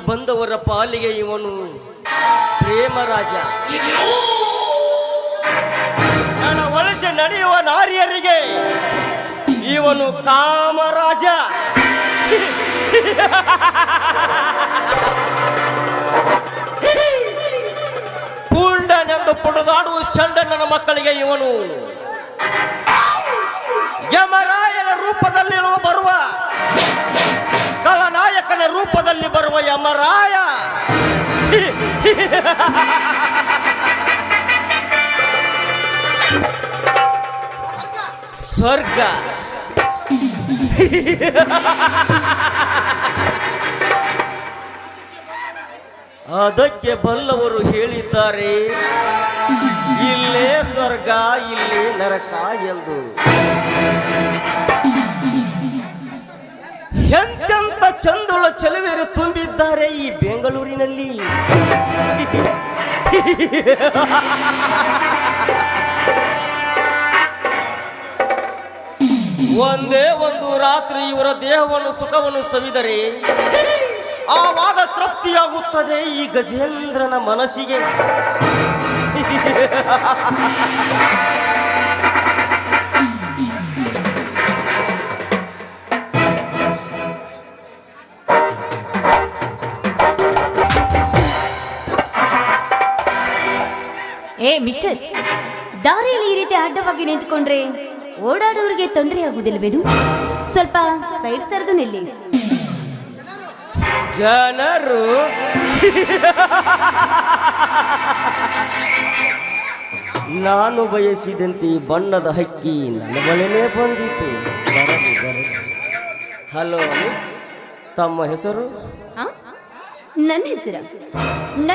ಬಂದವರ ಪಾಲಿಗೆ ಇವನು ಪ್ರೇಮರಾಜ. ನನ್ನ ವಲಸೆ ನಡೆಯುವ ನಾರಿಯರಿಗೆ ಇವನು ಕಾಮರಾಜ. ಪೂರ್ಣನೆಂದು ಪುಡುದಾಡುವ ಷಂಡನ ಮಕ್ಕಳಿಗೆ ಇವನು ಯಮರಾಯನ ರೂಪದಲ್ಲಿ ಬರುವ ಖಳನಾಯಕನ ರೂಪದಲ್ಲಿ ಬರುವ ಯಮರಾಯ. ಸ್ವರ್ಗ ಅದಕ್ಕೆ ಬಲ್ಲವರು ಹೇಳಿದ್ದಾರೆ, ಇಲ್ಲೇ ಸ್ವರ್ಗ ಇಲ್ಲೇ ನರಕ ಎಂದು. ಎಂತೆಂತ ಚಂದುಳ ಚೆಲುವೆರು ತುಂಬಿದ್ದಾರೆ ಈ ಬೆಂಗಳೂರಿನಲ್ಲಿ. ಒಂದೇ ಒಂದು ರಾತ್ರಿ ಇವರ ದೇಹವನ್ನು ಸುಖವನ್ನು ಸವಿದರೆ ಆವಾಗ ತೃಪ್ತಿಯಾಗುತ್ತದೆ ಈ ಗಜೇಂದ್ರನ ಮನಸ್ಸಿಗೆ. ಏ ಮಿಸ್ಟರ್, ದಾರಿಯಲ್ಲಿ ಈ ರೀತಿ ಅಡ್ಡವಾಗಿ ನಿಂತುಕೊಂಡ್ರೆ ಓಡಾಡೋರಿಗೆ ತೊಂದರೆ ಆಗುವುದಿಲ್ವೇನು? ಸ್ವಲ್ಪ ಸೈಡ್ ಸರಿದು ನಿಲ್ಲಿ. ಜನರು ನಾನು ಬಯಸಿದಂತೆ ಬಣ್ಣದ ಹಕ್ಕಿ ನನ್ನ ಬಳಿನೇ ಬಂದಿತು. ಹಲೋ ಮಿಸ್, ತಮ್ಮ ಹೆಸರು? ನನ್ನ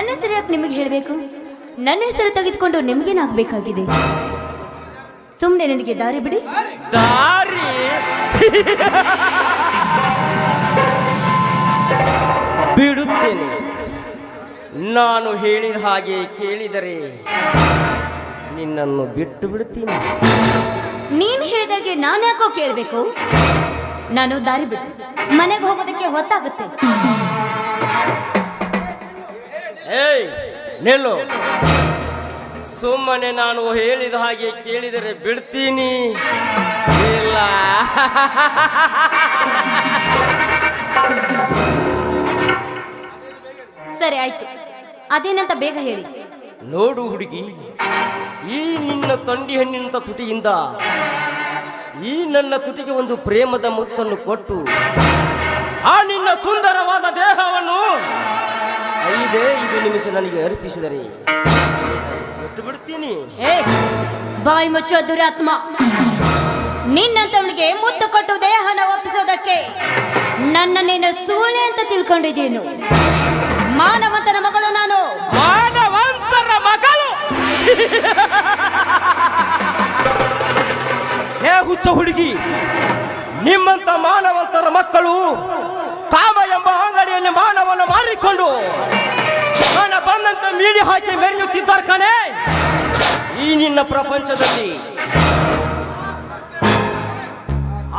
ಹೆಸರು ಯಾಕೆ ನಿಮಗೆ ಹೇಳಬೇಕು? ನನ್ನ ಹೆಸರು ತೆಗೆದುಕೊಂಡು ನಿಮಗೇನಾಗಬೇಕಾಗಿದೆ? ಸುಮ್ಮನೆ ನನಗೆ ದಾರಿ ಬಿಡಿ. ದಾರಿ ಬಿಡುತ್ತೇನೆ. ನಾನು ಹೇಳಿದ ಹಾಗೆ ಕೇಳಿದರೆ ನಿನ್ನನ್ನು ಬಿಟ್ಟು ಬಿಡುತ್ತೀನಿ. ನೀನು ಹೇಳಿದಾಗೆ ನಾನು ಯಾಕೋ ಕೇಳಬೇಕು? ನಾನು ದಾರಿ ಬಿಡು, ಮನೆಗೆ ಹೋಗೋದಕ್ಕೆ ಹೊತ್ತಾಗುತ್ತೆ. ಏಯ್ ನಿಲ್ಲು. ಸುಮ್ಮನೆ ನಾನು ಹೇಳಿದ ಹಾಗೆ ಕೇಳಿದರೆ ಬಿಡ್ತೀನಿ, ಇಲ್ಲ ಸರಿ ಆಯ್ತು. ಅದೇನಂತ ಬೇಗ ಹೇಳಿ. ನೋಡು ಹುಡುಗಿ, ಈ ನಿನ್ನ ತಂಡಿ ಹಣ್ಣಿನಂತ ತುಟಿಯಿಂದ ಈ ನನ್ನ ತುಟಿಗೆ ಒಂದು ಪ್ರೇಮದ ಮುತ್ತನ್ನು ಕೊಟ್ಟು ಆ ನಿನ್ನ ಸುಂದರವಾದ ದೇಹವನ್ನು 5 ನಿಮಿಷ ನನಗೆ ಅರ್ಪಿಸಿದರೆ ಬಿಟ್ಟು ಬಿಡ್ತೀನಿ. ಬಾಯಿ ಮುಚ್ಚೋ ದುರಾತ್ಮ! ನಿನ್ನಂತವನಿಗೆ ಮುತ್ತು ಕೊಟ್ಟು ದೇಹನ ಒಪ್ಪಿಸೋದಕ್ಕೆ ನನ್ನ ನೀನು ಸೂಳೆ ಅಂತ ತಿಳ್ಕೊಂಡಿದ್ದೇನು? ಮಾನವಂತನ ಮಗಳು ನಾನು. ಮಾನವಂತರ ಮಗಳು? ಹೇ ಹುಚ್ಚ ಹುಡುಗಿ, ನಿಮ್ಮಂತ ಮಾನವಂತರ ಮಕ್ಕಳು ಕಾಮ ಎಂಬ ಅಂಗಡಿಯಲ್ಲಿ ಮಾನವನ ಮಾರಿಕೊಂಡು ನನ್ನ ಬಂದಂತ ಮೀಡಿ ಹಾಕಿ ಮೆರೆಯುತ್ತಿದ್ದಾರೆ ಕಣೆ ಈ ನಿನ್ನ ಪ್ರಪಂಚದಲ್ಲಿ.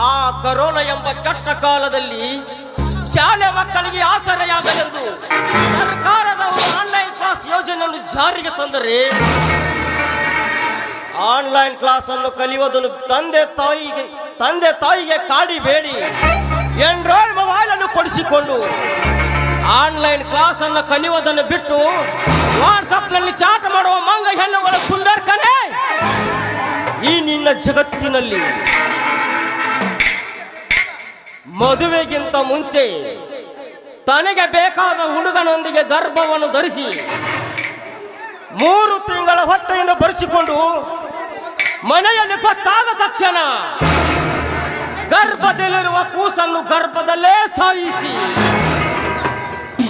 ಆ ಕರೋನಾ ಎಂಬ ಕೆಟ್ಟ ಕಾಲದಲ್ಲಿ ಶಾಲೆ ಮಕ್ಕಳಿಗೆ ಆಸರೆಯಾಗಲೆಂದು ಸರ್ಕಾರದವರು ಆನ್ಲೈನ್ ಕ್ಲಾಸ್ ಯೋಜನೆಯನ್ನು ಜಾರಿಗೆ ತಂದರೆ ಆನ್ಲೈನ್ ಕ್ಲಾಸ್ ಅನ್ನು ಕಲಿಯುವುದನ್ನು ತಂದೆ ತಾಯಿಗೆ ಕಾಡಿಬೇಡಿ ಎನ್ರೋಲ್ ಮೊಬೈಲ್ ಅನ್ನು ಕೊಡಿಸಿಕೊಂಡು ಆನ್ಲೈನ್ ಕ್ಲಾಸ್ ಅನ್ನು ಕಲಿಯುವುದನ್ನು ಬಿಟ್ಟು ವಾಟ್ಸಪ್ ನಲ್ಲಿ ಚಾಟ್ ಮಾಡುವ ಮಂಗ ಹೆಣ್ಣುಗಳ ಸುಂದರ್ಕನೇ ಈ ನಿನ್ನ ಜಗತ್ತಿನಲ್ಲಿ ಮದುವೆಗಿಂತ ಮುಂಚೆ ತನಗೆ ಬೇಕಾದ ಹುಡುಗನೊಂದಿಗೆ ಗರ್ಭವನ್ನು ಧರಿಸಿ 3 ತಿಂಗಳ ಹೊಟ್ಟೆಯನ್ನು ಬರೆಸಿಕೊಂಡು ಮನೆಯಲ್ಲಿ ಗೊತ್ತಾದ ತಕ್ಷಣ ಗರ್ಭದಲ್ಲಿರುವ ಕೂಸನ್ನು ಗರ್ಭದಲ್ಲೇ ಸಾಯಿಸಿ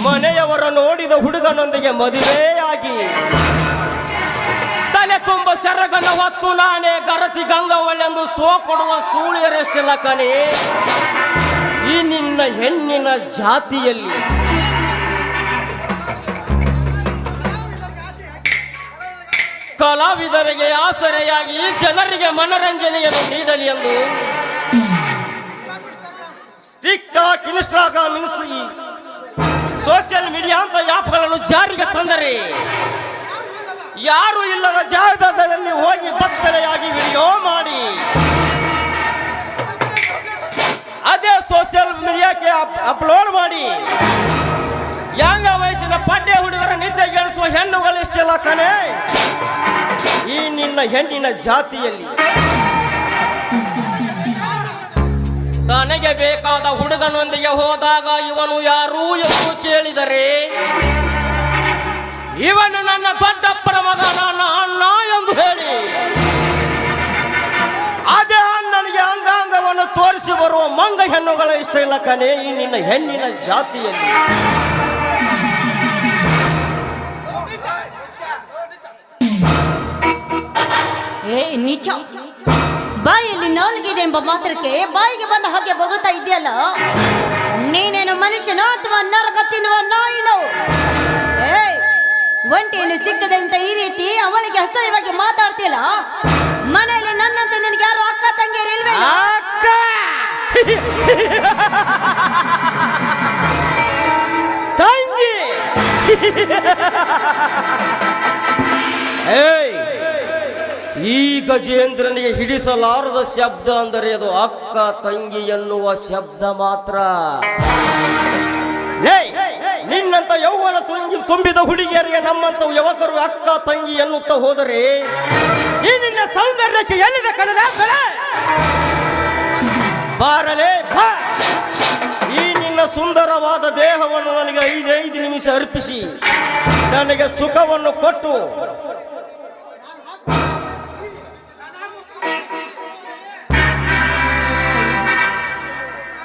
ಮನೆಯವರ ನೋಡಿದ ಹುಡುಗನೊಂದಿಗೆ ಮದುವೆಯಾಗಿ ತಲೆ ತುಂಬ ಸೆರಗನ್ನ ಹೊತ್ತು ನಾನೇ ಗರತಿ ಗಂಗವಳೆಂದು ಕೊಡುವ ಸೂಳಿಯರೆಷ್ಟಿಲ್ಲ ಕಣೆ ಈ ನಿನ್ನ ಹೆಣ್ಣಿನ ಜಾತಿಯಲ್ಲಿ. ಕಲಾವಿದರಿಗೆ ಆಸರೆಯಾಗಿ ಜನರಿಗೆ ಮನರಂಜನೆಯನ್ನು ನೀಡಲಿ ಎಂದು ಟಿಕ್ಟಾಕ್, ಇನ್ಸ್ಟಾಗ್ರಾಮ್, ಸೋಷಿಯಲ್ ಮೀಡಿಯಾ ಅಂತ ಆ್ಯಪ್ಗಳನ್ನು ಜಾರಿಗೆ ತಂದರೆ ಯಾರು ಇಲ್ಲದ ಜಾಗದಲ್ಲಿ ಹೋಗಿ ಬತ್ತಲೆಯಾಗಿ ವಿಡಿಯೋ ಮಾಡಿ ಅದೇ ಸೋಷಿಯಲ್ ಮೀಡಿಯಾಕ್ಕೆ ಅಪ್ಲೋಡ್ ಮಾಡಿ ಯಾಂಗ ವಯಸ್ಸಿನ ಪಡ್ಡೆ ಹುಡುಗರ ನಿದ್ದೆಗೆಡಿಸುವ ಹೆಣ್ಣುಗಳಿಷ್ಟೆಲ್ಲ ಕಣೆ ಈ ನಿನ್ನ ಹೆಣ್ಣಿನ ಜಾತಿಯಲ್ಲಿ. ತನಗೆ ಬೇಕಾದ ಹುಡುಗನೊಂದಿಗೆ ಹೋದಾಗ ಇವನು ಯಾರು ಎಂದು ಕೇಳಿದರೆ ಇವನು ನನ್ನ ದೊಡ್ಡಪ್ಪನ ಮಗ, ನನ್ನ ಅಣ್ಣ ಎಂದು ಹೇಳಿ ಅದೇ ಅಣ್ಣನಿಗೆ ಅಂಗಾಂಗವನ್ನು ತೋರಿಸಿ ಬರುವ ಮಂಗ ಹೆಣ್ಣುಗಳ ಇಷ್ಟ ಇಲ್ಲ ಕಣೆ ಈ ನಿನ್ನ ಹೆಣ್ಣಿನ ಜಾತಿಯಲ್ಲಿ. ಏ ನೀಚ, ಬಾಯಲ್ಲಿ ನಾಲ್ಗಿದೆ ಎಂಬ ಮಾತ್ರಕ್ಕೆ ಬಾಯಿಗೆ ಬಂದ ಹಾಗೆ ಬಗುತ್ತಾ ಇದೆಯಲ್ಲ, ನೀನೇನು ಮನುಷ್ಯನೋ ಅಥವಾ ನರಕ ತಿನ್ನುವ ನಾಯಿನೋ? ಒಂಟಿಯನ್ನು ಸಿಕ್ಕದಂತ ಈ ರೀತಿ ಅವಳಿಗೆ ಅಸಹ್ಯವಾಗಿ ಮಾತಾಡ್ತಿಲ್ಲ. ಮನೆಯಲ್ಲಿ ನನ್ನಂತೆ ನಿನಗೆ ಯಾರು ಅಕ್ಕ ತಂಗಿಯರಿಲ್ವೇ? ತಂಗಿ ಈ ಗಜೇಂದ್ರನಿಗೆ ಹಿಡಿಸಲಾರದ ಶಬ್ದ ಅಂದರೆ ಅದು ಅಕ್ಕ ತಂಗಿ ಎನ್ನುವ ಶಬ್ದ ಮಾತ್ರ. ನಿನ್ನಂತ ಯೌವನ ತುಂಬಿದ ಹುಡುಗಿಯರಿಗೆ ನಮ್ಮಂತ ಯುವಕರು ಅಕ್ಕ ತಂಗಿ ಎನ್ನುತ್ತಾ ಹೋದರೆ ಈ ನಿನ್ನ ಸೌಂದರ್ಯಕ್ಕೆ ಎಲ್ಲಿದೆ ಕಣದ ಬೆಳೆ? ಬಾರಲೇ ಬಾ, ಈ ನಿನ್ನ ಸುಂದರವಾದ ದೇಹವನ್ನು ನನಗೆ 5 ನಿಮಿಷ ಅರ್ಪಿಸಿ ನನಗೆ ಸುಖವನ್ನು ಕೊಟ್ಟು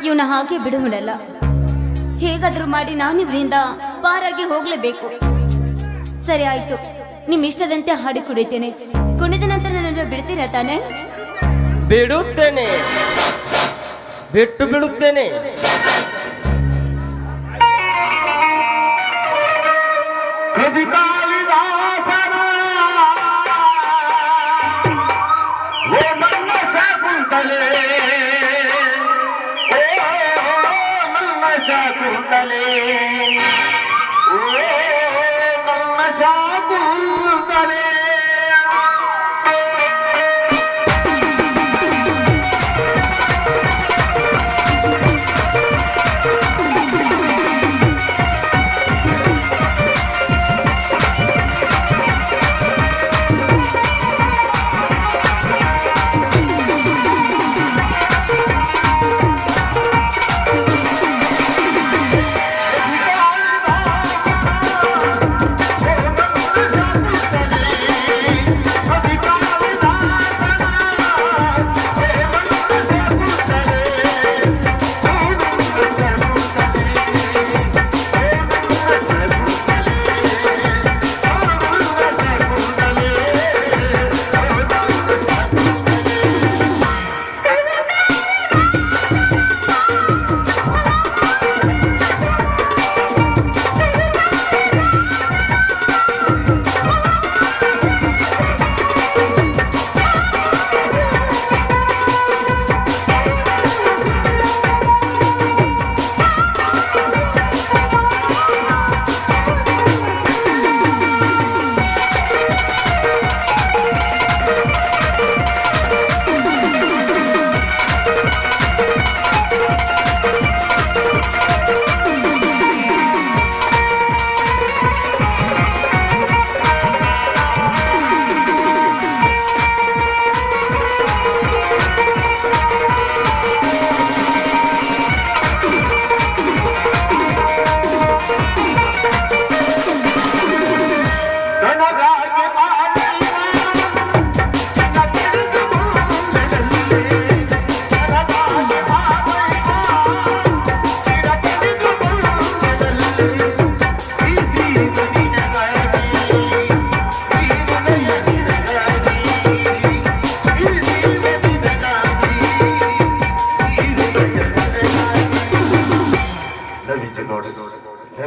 ಇವನ ಹಾಗೆ ಬಿಡುವುದಲ್ಲ. ಹೇಗಾದ್ರೂ ಮಾಡಿ ನಾನಿವರಿಂದ ಪಾರಾಗಿ ಹೋಗ್ಲೇಬೇಕು. ಸರಿ ಆಯ್ತು, ನಿಮ್ ಇಷ್ಟದಂತೆ ಹಾಡಿ ಕುಡಿತೇನೆ. ಕುಣಿದ ನಂತರ ನನ್ನ ಬಿಡ್ತೀರಾ ತಾನೆ? ಬಿಡುತ್ತೇನೆ, ಬಿಟ್ಟು ಬಿಡುತ್ತೇನೆ. ಕವಿ ಕಾಳಿದಾಸನ ಓ ನನ್ನ ಶಾಕುಂತಲೆ, ಓ ನನ್ನ ಶಾಕುಂತಲೆ, ಓ ನನ್ನ Shakuntale.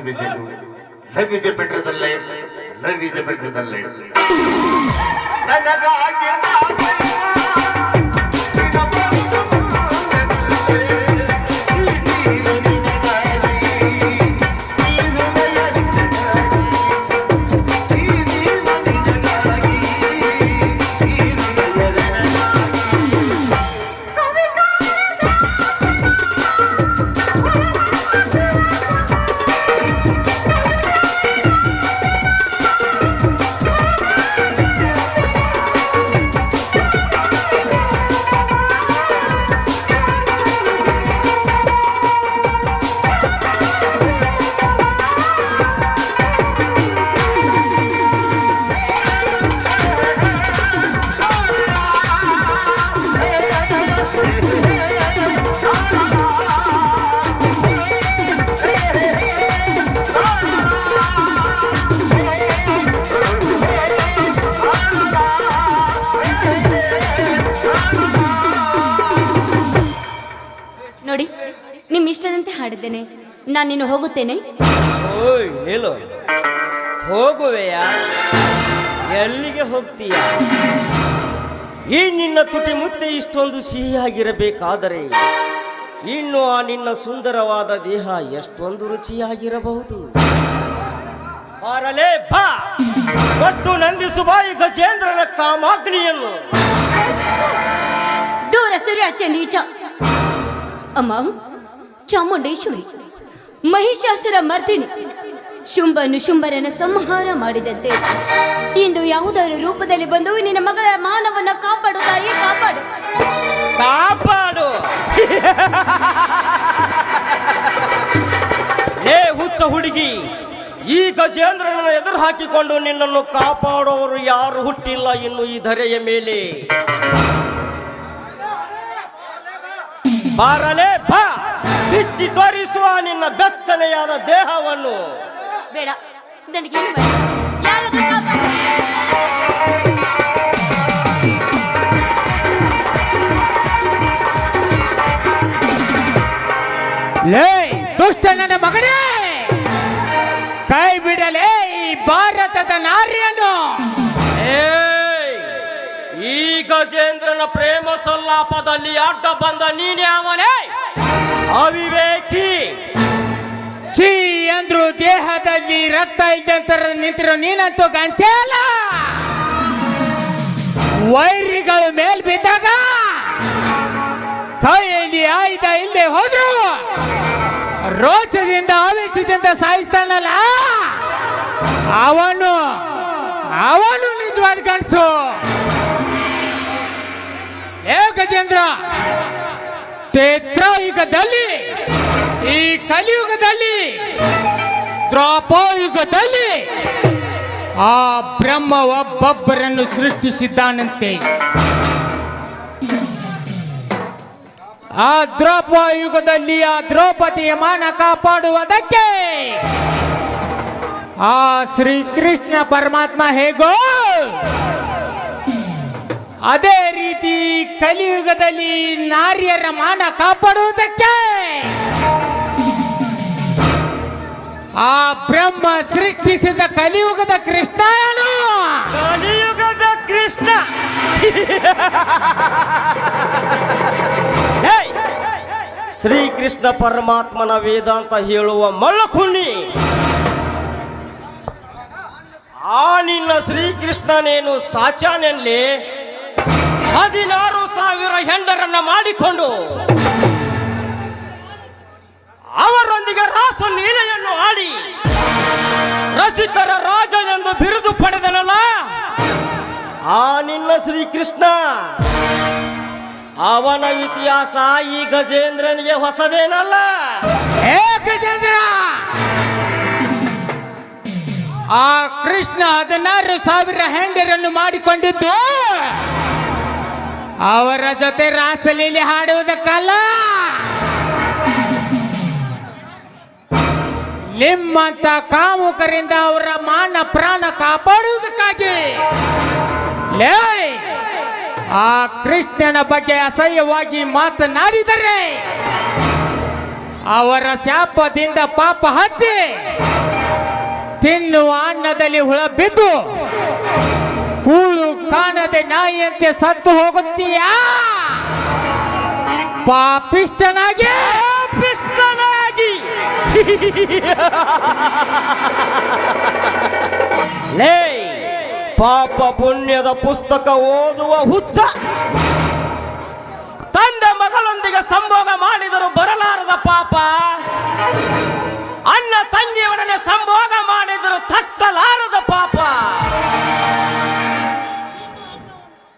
Love is a better than life. Love is a better than life. ನೋಡಿ, ನಿಮ್ಮ ಇಷ್ಟದಂತೆ ಹಾಡಿದ್ದೇನೆ. ನಾನಿನ್ನು ಹೋಗುತ್ತೇನೆ. ಓಯ್ ನಿಲ್ಲು, ಹೋಗುವೆಯ? ಎಲ್ಲಿಗೆ ಹೋಗ್ತೀಯ? ಈ ನಿನ್ನ ತುಟಿ ಮುತ್ತೆ ಇಷ್ಟೊಂದು ಸಿಹಿಯಾಗಿರಬೇಕಾದರೆ ಇನ್ನು ಆ ನಿನ್ನ ಸುಂದರವಾದ ದೇಹ ಎಷ್ಟೊಂದು ರುಚಿಯಾಗಿರಬಹುದು. ಬಾರಲೇ ಬಾ, ಒಟ್ಟು ನಂದಿಸುಬಾಯಿ ಗಜೇಂದ್ರನ ಕಾಮಾಗ್ನಿಯನ್ನು. ದೂರ ಸರಿ ಅಚ್ಚ ನೀಚ. ಅಮ್ಮ ಚಾಮುಂಡೇಶ್ವರಿ, ಮಹಿಷಾಸುರ ಮರ್ದಿನಿ, ಶುಂಭನು ಶುಂಭರನ ಸಂಹಾರ ಮಾಡಿದಂತೆ ಇಂದು ಯಾವುದಾದ್ರು ರೂಪದಲ್ಲಿ ಬಂದು ನಿನ್ನ ಮಗಳ ಮಾನವನ್ನ ಕಾಪಾಡು ತಾಯಿ, ಕಾಪಾಡು ಕಾಪಾಡು. ಏ ಹುಚ್ಚ ಹುಡುಗಿ, ಈ ಗಜೇಂದ್ರನನ್ನು ಎದುರು ಹಾಕಿಕೊಂಡು ನಿನ್ನನ್ನು ಕಾಪಾಡುವವರು ಯಾರು ಹುಟ್ಟಿಲ್ಲ ಇನ್ನು ಈ ಧರೆಯ ಮೇಲೆ. ಬಾರಲೇ ಬಾ, ಬಿಚ್ಚಿ ತೋರಿಸುವ ನಿನ್ನ ಬೆಚ್ಚನೆಯಾದ ದೇಹವನ್ನು. ಬೇಡ, ನನಗೇನು ಬೇಡ. ಯಾರಾದ್ರೂ ಕಾಪಾಡು. ಲೇ ದುಷ್ಟ ನನ್ನ ಮಗನೇ, ಕೈ ಬಿಡಲೇ ಈ ಭಾರತದ ನಾರಿಯನ್ನು. ಈ ಗಜೇಂದ್ರನ ಪ್ರೇಮ ಸಲ್ಲಾಪದಲ್ಲಿ ಅಡ್ಡ ಬಂದ ನೀನೇ ಅವನೇ ಅವಿವೇಕಿ. ಚೀ ಅಂದ್ರು ದೇಹದಲ್ಲಿ ರಕ್ತ ಇದ್ದಂತರ ನಿಂತಿರೋ ನೀನಂತೂ ಗಂಚೇಲ. ವೈರಿಗಳು ಮೇಲ್ ಬಿದ್ದಾಗ ಕೈಯಲ್ಲಿ ಆಯುಧ ಇಲ್ಲದೆ ಹೋದ್ರು ರೋಷದಿಂದ ಆವೇಶದಿಂದ ಸಾಯಿಸ್ತಾನಲ್ಲ, ಅವನು ನಿಜವಾದ ಗಂಡಸು. ಏ ಗಜೇಂದ್ರ, ತ್ರೇತಾಯುಗದಲ್ಲಿ, ಈ ಕಲಿಯುಗದಲ್ಲಿ, ದ್ವಾಪರಯುಗದಲ್ಲಿ ಆ ಬ್ರಹ್ಮ ಒಬ್ಬೊಬ್ಬರನ್ನು ಸೃಷ್ಟಿಸಿದ್ದಾನಂತೆ. ಆ ದ್ವಾಪರಯುಗದಲ್ಲಿ ಆ ದ್ರೌಪದಿಯ ಮಾನ ಕಾಪಾಡುವುದಕ್ಕೆ ಆ ಶ್ರೀಕೃಷ್ಣ ಪರಮಾತ್ಮ ಹೇಗೋ ಅದೇ ರೀತಿ ಕಲಿಯುಗದಲ್ಲಿ ನಾರಿಯರ ಮಾನ ಕಾಪಾಡುವುದಕ್ಕೆ ಆ ಬ್ರಹ್ಮ ಸೃಷ್ಟಿಸಿದ ಕಲಿಯುಗದ ಕೃಷ್ಣನು. ಕಲಿಯುಗದ ಕೃಷ್ಣ. ಶ್ರೀಕೃಷ್ಣ ಪರಮಾತ್ಮನ ವೇದಾಂತ ಹೇಳುವ ಮಳ್ಳಕುಂಡಿ. ಆ ನಿನ್ನ ಶ್ರೀಕೃಷ್ಣನೇನು ಸಾಚಾನೆಲ್ಲಿ 16,000 ಹೆಂಡರನ್ನ ಮಾಡಿಕೊಂಡು ಅವರೊಂದಿಗೆ ರಾಸ ಲೀಲೆಯನ್ನು ಆಡಿ ರಸಿಕರ ರಾಜ ಎಂದು ಬಿರುದು ಪಡೆದನಲ್ಲ ಆ ನಿನ್ನ ಶ್ರೀಕೃಷ್ಣ. ಅವನ ಇತಿಹಾಸ ಈ ಗಜೇಂದ್ರನಿಗೆ ಹೊಸದೇನಲ್ಲ. ಏ ಗಜೇಂದ್ರ, ಆ ಕೃಷ್ಣ 16,000 ಹೆಂಡರನ್ನು ಮಾಡಿಕೊಂಡಿದ್ದು ಅವರ ಜೊತೆ ರಾಸಲೀಲೆ ಹಾಡುವುದಕ್ಕಲ್ಲ, ನಿಮ್ಮಂತ ಕಾಮುಕರಿಂದ ಅವರ ಮಾನ ಪ್ರಾಣ ಕಾಪಾಡುವುದಕ್ಕಾಗಿ. ಲೇ, ಆ ಕೃಷ್ಣನ ಬಗ್ಗೆ ಅಸಹ್ಯವಾಗಿ ಮಾತನಾಡಿದರೆ ಅವರ ಶಾಪದಿಂದ ಪಾಪ ಹತ್ತಿ ತಿನ್ನುವ ಅನ್ನದಲ್ಲಿ ಹುಳ ಬಿದ್ದು ಕೂಳು ಕಾಣದೆ ನಾಯಿಯಂತೆ ಸತ್ತು ಹೋಗುತ್ತೀಯಾ ಪಾಪಿಷ್ಟನಾಗಿ ಲೇ ಪಾಪ ಪುಣ್ಯದ ಪುಸ್ತಕ ಓದುವ ಹುಚ್ಚ, ತಂದೆ ಮಗಳೊಂದಿಗೆ ಸಂಭೋಗ ಮಾಡಿದರೂ ಬರಲಾರದ ಪಾಪ, ಅಣ್ಣ ತಂಗಿಯವರನ್ನೇ ಸಂಭೋಗ ಮಾಡಿದರೂ ತಟ್ಟಲಾರದ ಪಾಪ,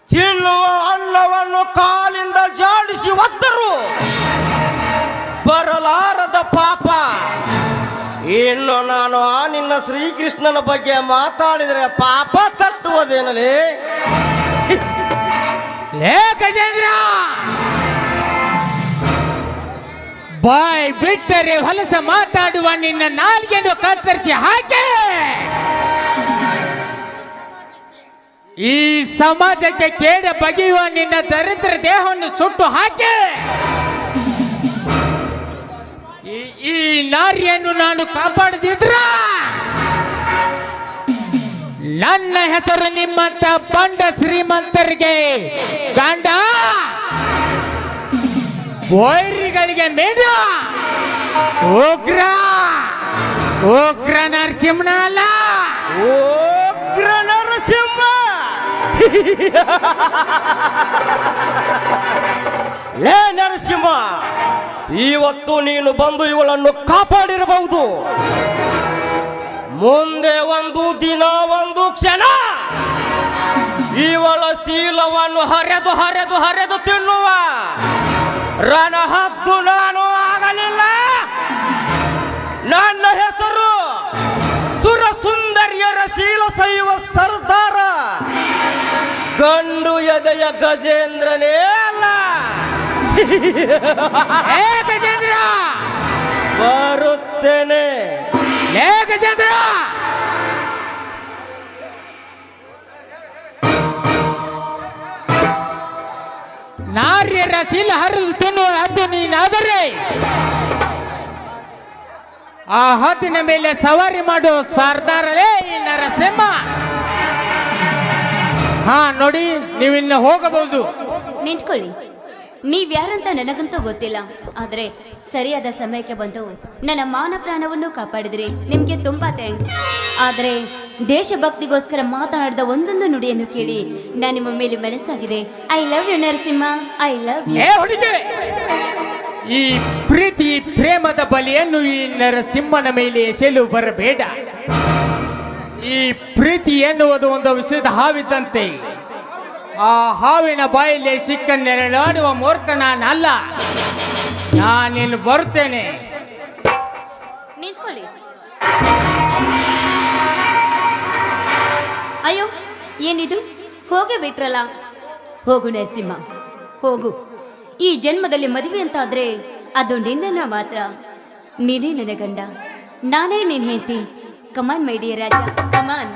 ತಿನ್ನುವ ಅನ್ನವನ್ನು ಕಾಲಿಂದ ಜಾಡಿಸಿ ಒದ್ದರು ಬರಲಾರದ ಪಾಪ. ಇನ್ನು ನಾನು ಆ ನಿನ್ನ ಶ್ರೀಕೃಷ್ಣನ ಬಗ್ಗೆ ಮಾತಾಡಿದರೆ ಪಾಪ ತಟ್ಟುವುದೇನಲೇ? ಲೇ ಗಜೇಂದ್ರ, ಬಾಯ್ ಬಿಟ್ಟರೆ ಹೊಲಸ ಮಾತಾಡುವ ನಿನ್ನ ನಾಲ್ಗೆಯನ್ನು ಕತ್ತರಿಸಿ ಹಾಕಿ ಈ ಸಮಾಜಕ್ಕೆ ಕೇಡ ಬಗೆಯುವ ನಿನ್ನ ದರಿದ್ರ ದೇಹವನ್ನು ಸುಟ್ಟು ಹಾಕಿ ಈ ನಾರಿಯನ್ನು ನಾನು ಕಾಪಾಡದಿದ್ರ ನನ್ನ ಹೆಸರು ನಿಮ್ಮಂತ ಬಂಡ ಶ್ರೀಮಂತರಿಗೆ ಗಂಡ, ವೈರಿಗಳಿಗೆ ಮೇಡ, ಉಗ್ರ ಉಗ್ರ ನರಸಿಂಹನ ಅಲ್ಲ, ಉಗ್ರ ನರಸಿಂಹ. ಲೇ ನರಸಿಂಹ, ಇವತ್ತು ನೀನು ಬಂದು ಇವಳನ್ನು ಕಾಪಾಡಿರಬಹುದು, ಮುಂದೆ ಒಂದು ದಿನ ಒಂದು ಕ್ಷಣ ಇವಳ ಶೀಲವನ್ನು ಹರೆದು ಹರೆದು ಹರೆದು ತಿನ್ನುವ ರಣಹದ್ದು ನಾನು ಆಗಲಿಲ್ಲ. ನನ್ನ ಹೆಸರು ಸುರ ಸುಂದರಿಯರ ಶೀಲ ಶೈವ ಸರ್ದಾರ, ಗಂಡು ಎದೆಯ ಗಜೇಂದ್ರನೇ ಅಲ್ಲ. ಗಜೇಂದ್ರ ಬರುತ್ತೇನೆ. ಗಜೇಂದ್ರ, ನಾರ್ಯರ ಶೀಲ ಹರಿದು ತಿನ್ನುವ ಹದ್ದು ನೀನಾದರೆ ಆ ಹದ್ದಿನ ಮೇಲೆ ಸವಾರಿ ಮಾಡು ಸರ್ದಾರಲೇ ಈ ನರಸಿಂಹ. ಹಾ ನೋಡಿ, ನೀವಿನ್ನ ಹೋಗಬಹುದು. ನಿಂತ್ಕೊಳ್ಳಿ. ನೀವ್ಯಾರಂತ ನನಗಂತೂ ಗೊತ್ತಿಲ್ಲ, ಆದರೆ ಸರಿಯಾದ ಸಮಯಕ್ಕೆ ಬಂದು ನನ್ನ ಮಾನ ಪ್ರಾಣವನ್ನು ಕಾಪಾಡಿದ್ರಿ, ನಿಮಗೆ ತುಂಬಾ ಥ್ಯಾಂಕ್ಸ್. ಆದರೆ ದೇಶಭಕ್ತಿಗೋಸ್ಕರ ಮಾತನಾಡಿದ ಒಂದೊಂದು ನುಡಿಯನ್ನು ಕೇಳಿ ನಾನು ನಿಮ್ಮ ಮೇಲೆ ಮನಸ್ಸಾಗಿದೆ. I love you Narasimha, I love you. ಹುಡುಗಿ, ಈ ಪ್ರೀತಿ ಪ್ರೇಮದ ಬಲಿಯನ್ನು ಈ ನರಸಿಂಹನ ಮೇಲೆ ಎಸೆಯಲು ಬರಬೇಡ. ಈ ಪ್ರೀತಿ ಎನ್ನುವುದು ಒಂದು ವಿಷಯದ ಹಾವಿದ್ದಂತೆ, ಆ ಹಾವಿನ ಬಾಯಲ್ಲಿ ಸಿಕ್ಕ ನೆರಳಾಡುವ ಮೂರ್ಖ ನಾನಲ್ಲ. ನಾನಿನ್ನು ಬರುತ್ತೇನೆ. ನಿಂತ್ಕೊಳ್ಳಿ. ಅಯ್ಯೋ, ಏನಿದು? ಹೋಗೇ ಬಿಟ್ರಲ್ಲ. ಹೋಗು ನರಸಿಂಹ, ಹೋಗು. ಈ ಜನ್ಮದಲ್ಲಿ ಮದುವೆ ಅಂತಾದ್ರೆ ಅದು ನಿನ್ನ ಮಾತ್ರ. ನೀನೇ ನನ್ನ ಗಂಡ, ನಾನೇ ನಿನ್ನ ಹೆಂಡತಿ. ಕಮಾನ್ ಮೈ ಡಿಯರ್ ರಾಜ, ಕಮಾನ್.